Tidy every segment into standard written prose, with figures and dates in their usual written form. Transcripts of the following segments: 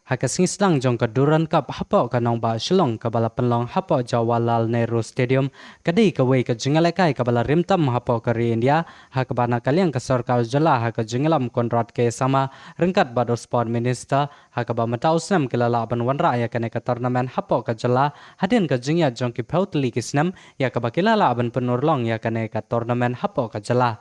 Sngi Sdang Jong ka Durand Cup Hapoh Nongbah Shillong ka bala penlong Hapoh Jawaharlal Nehru Stadium kadi ka wei ka jingalekai ka bala rimtam Hapoh ka India ha ka bana kaliang ka sarkar jala ha ka jingalam kontrat ke sama rengkat bado sport minister ha ka ba mata usnam kilala ban wanra ya ka tournament Hapoh ka jala hadin ka jingya jong ki pautli kisnam ya ka ba kilala ban penurlong ya ka tournament Hapoh ka jala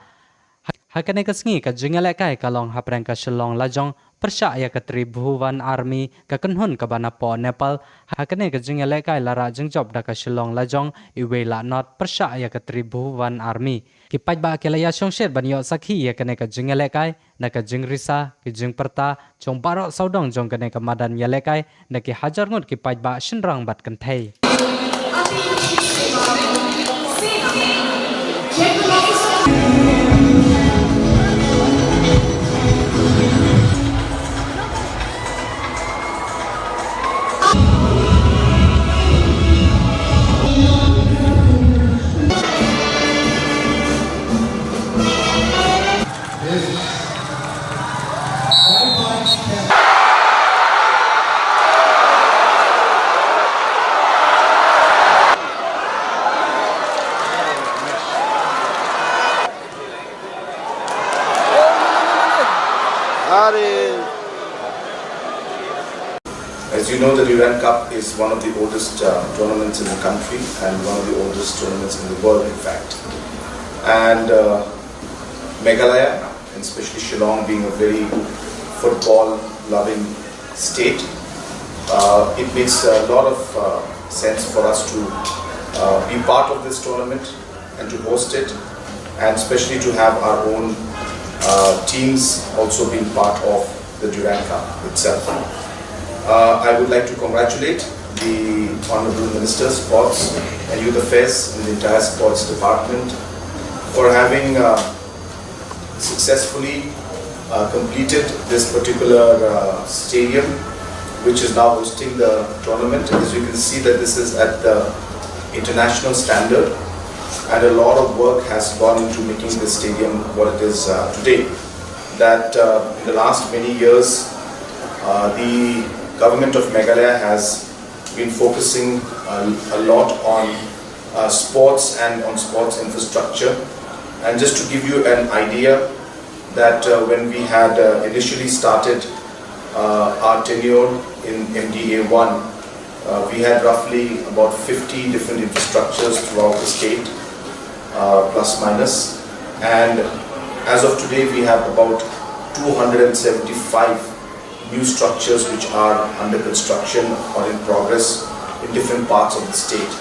Hakane kasngi ka jingalekai kalong hapreng ka Shillong lajong persya ya ka Tribhuvan Army ka kanhun ka banapo Nepal hakane ka jingalekai lara jingjob da ka Shillong lajong iwela not persya ya ka Tribhuvan Army kipaj ba kelaya Shongshit banyo sakhi ya kane ka jingalekai na ka jingrisa ki jingperta chong barok saudong jong kane ka madan yalekai na ki hajar ngut kipaj ba shinrang bat kan thai As you know, the Durand Cup is one of the oldest tournaments in the country and one of the oldest tournaments in the world, in fact. And Meghalaya, and especially Shillong, being a very football-loving state, it makes a lot of sense for us to be part of this tournament and to host it, and especially to have our own teams also being part of the Durand Cup itself. I would like to congratulate the Honourable Minister, Sports and Youth Affairs and the entire Sports Department for having successfully completed this particular stadium, which is now hosting the tournament. As you can see, that this is at the international standard, and a lot of work has gone into making this stadium what it is today. That in the last many years, the government of Meghalaya has been focusing a lot on sports and on sports infrastructure. And just to give you an idea, that when we had initially started our tenure in MDA 1, we had roughly about 50 different infrastructures throughout the state, plus minus. And as of today, we have about 275 new structures which are under construction or in progress in different parts of the state.